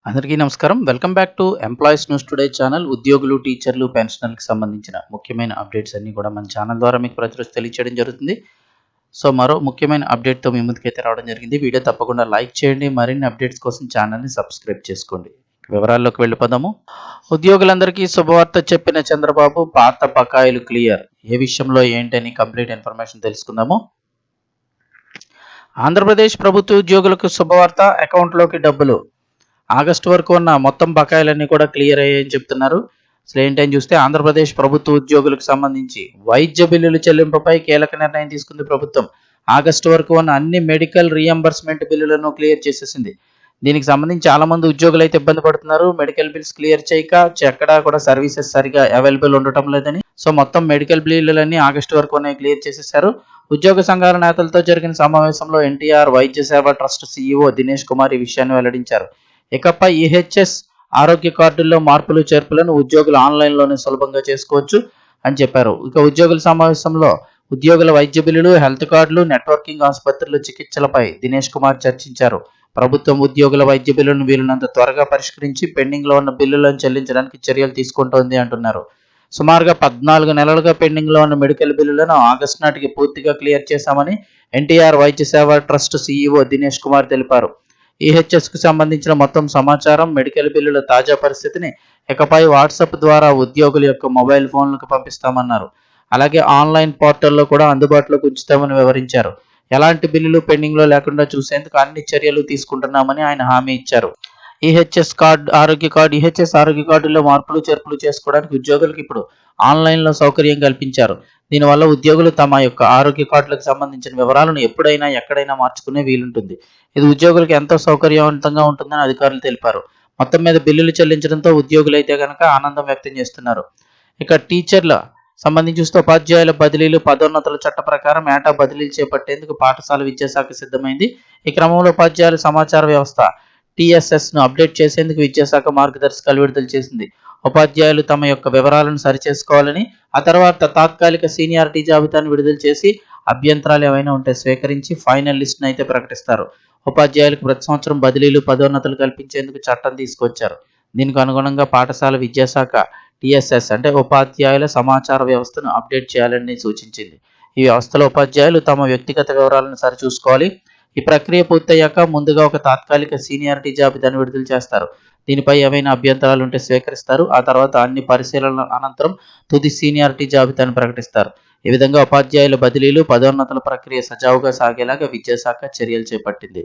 అందరికీ నమస్కారం. Welcome back to employees news today channel. ఉద్యోగులు, టీచర్లు, పెన్షనర్‌కి సంబంధించిన ముఖ్యమైన అప్డేట్స్ అన్నీ కూడా మన ఛానల్ ద్వారా మీకు ప్రతిరోజు తెలియజేయడం జరుగుతుంది. సో, మరో ముఖ్యమైన అప్డేట్‌తో మీ ముందుకైతే రావడం జరిగింది. వీడియో తప్పకుండా లైక్ చేయండి. మరిన్ని అప్డేట్స్ కోసం ఛానల్‌ని సబ్స్క్రైబ్ చేసుకోండి. వివరాల్లోకి వెళ్ళిపోదాము. ఉద్యోగులందరికీ శుభవార్త చెప్పిన చంద్రబాబు, పాత బకాయిలు క్లియర్. ఏ విషయంలో ఏంటని కంప్లీట్ ఇన్ఫర్మేషన్ తెలుసుకుందాము. ఆంధ్రప్రదేశ్ ప్రభుత్వ ఉద్యోగులకు శుభవార్త, అకౌంట్లోకి డబ్బులు. ఆగస్టు వరకు ఉన్న మొత్తం బకాయిలన్నీ కూడా క్లియర్ అయ్యాయని చెప్తున్నారు. అసలు ఏంటని చూస్తే ఆంధ్రప్రదేశ్ ప్రభుత్వ ఉద్యోగులకు సంబంధించి వైద్య బిల్లుల చెల్లింపుపై కీలక నిర్ణయం తీసుకుంది ప్రభుత్వం. ఆగస్టు వరకు ఉన్న అన్ని మెడికల్ రీఎంబర్స్మెంట్ బిల్లులను క్లియర్ చేసేసింది. దీనికి సంబంధించి చాలా మంది ఉద్యోగులు అయితే ఇబ్బంది పడుతున్నారు. మెడికల్ బిల్స్ క్లియర్ చేయక ఎక్కడా కూడా సర్వీసెస్ సరిగా అవైలబుల్ ఉండటం లేదని. సో మొత్తం మెడికల్ బిల్లులన్నీ ఆగస్టు వరకు క్లియర్ చేసేశారు. ఉద్యోగ సంఘాల నేతలతో జరిగిన సమావేశంలో ఎన్టీఆర్ వైద్య సేవ ట్రస్ట్ సీఈఓ దినేష్ కుమార్ ఈ విషయాన్ని వెల్లడించారు. ఇకపై ఈహెచ్ఎస్ ఆరోగ్య కార్డుల్లో మార్పులు చేర్పులను ఉద్యోగులు ఆన్లైన్లోనే సులభంగా చేసుకోవచ్చు అని చెప్పారు. ఇక ఉద్యోగుల సమావేశంలో ఉద్యోగుల వైద్య బిల్లులు, హెల్త్ కార్డులు, నెట్వర్కింగ్ ఆసుపత్రుల చికిత్సలపై దినేష్ కుమార్ చర్చించారు. ప్రభుత్వం ఉద్యోగుల వైద్య బిల్లులను వీలున్నంత త్వరగా పరిష్కరించి పెండింగ్లో ఉన్న బిల్లులను చెల్లించడానికి చర్యలు తీసుకుంటోంది అంటున్నారు. సుమారుగా 14 నెలలుగా పెండింగ్లో ఉన్న మెడికల్ బిల్లులను ఆగస్టు నాటికి పూర్తిగా క్లియర్ చేశామని ఎన్టీఆర్ వైద్య సేవ ట్రస్ట్ సీఈఓ దినేష్ కుమార్ తెలిపారు. ఈహెచ్ఎస్కు సంబంధించిన మొత్తం సమాచారం, మెడికల్ బిల్లుల తాజా పరిస్థితిని ఇకపై వాట్సాప్ ద్వారా ఉద్యోగుల యొక్క మొబైల్ ఫోన్లకు పంపిస్తామన్నారు. అలాగే ఆన్లైన్ పోర్టల్లో కూడా అందుబాటులోకి ఉంచుతామని వివరించారు. ఎలాంటి బిల్లులు పెండింగ్లో లేకుండా చూసేందుకు అన్ని చర్యలు తీసుకుంటున్నామని ఆయన హామీ ఇచ్చారు. ఈహెచ్ఎస్ ఆరోగ్య కార్డుల్లో మార్పులు చేర్పులు చేసుకోవడానికి ఉద్యోగులకు ఇప్పుడు ఆన్లైన్లో సౌకర్యం కల్పించారు. దీనివల్ల ఉద్యోగులు తమ యొక్క ఆరోగ్య కార్డులకు సంబంధించిన వివరాలను ఎప్పుడైనా ఎక్కడైనా మార్చుకునే వీలుంటుంది. ఇది ఉద్యోగులకు ఎంతో సౌకర్యవంతంగా ఉంటుందని అధికారులు తెలిపారు. మొత్తం మీద బిల్లులు చెల్లించడంతో ఉద్యోగులు అయితే కనుక ఆనందం వ్యక్తం చేస్తున్నారు. ఇక టీచర్ల సంబంధించి చూస్తే ఉపాధ్యాయుల బదిలీలు, పదోన్నతుల చట్ట ప్రకారం ఏటా బదిలీలు చేపట్టేందుకు పాఠశాల విద్యాశాఖ సిద్ధమైంది. ఈ క్రమంలో ఉపాధ్యాయుల సమాచార వ్యవస్థ టీఎస్ఎస్ను అప్డేట్ చేసేందుకు విద్యాశాఖ మార్గదర్శకాలు విడుదల చేసింది. ఉపాధ్యాయులు తమ యొక్క వివరాలను సరిచేసుకోవాలని, ఆ తర్వాత తాత్కాలిక సీనియారిటీ జాబితాను విడుదల చేసి అభ్యంతరాలు ఏవైనా ఉంటే స్వీకరించి ఫైనల్ లిస్ట్ను అయితే ప్రకటిస్తారు. ఉపాధ్యాయులకు ప్రతి సంవత్సరం బదిలీలు, పదోన్నతులు కల్పించేందుకు చట్టం తీసుకొచ్చారు. దీనికి అనుగుణంగా పాఠశాల విద్యాశాఖ టీఎస్ఎస్ అంటే ఉపాధ్యాయుల సమాచార వ్యవస్థను అప్డేట్ చేయాలని సూచించింది. ఈ వ్యవస్థలో ఉపాధ్యాయులు తమ వ్యక్తిగత వివరాలను సరిచూసుకోవాలి. ఈ ప్రక్రియ పూర్తయ్యాక ముందుగా ఒక తాత్కాలిక సీనియారిటీ జాబితాను విడుదల చేస్తారు. దీనిపై ఏవైనా అభ్యంతరాలు ఉంటే స్వీకరిస్తారు. ఆ తర్వాత అన్ని పరిశీలనల అనంతరం తుది సీనియారిటీ జాబితాను ప్రకటిస్తారు. ఈ విధంగా ఉపాధ్యాయుల బదిలీలు, పదోన్నతుల ప్రక్రియ సజావుగా సాగేలాగా విద్యాశాఖ చర్యలు చేపట్టింది.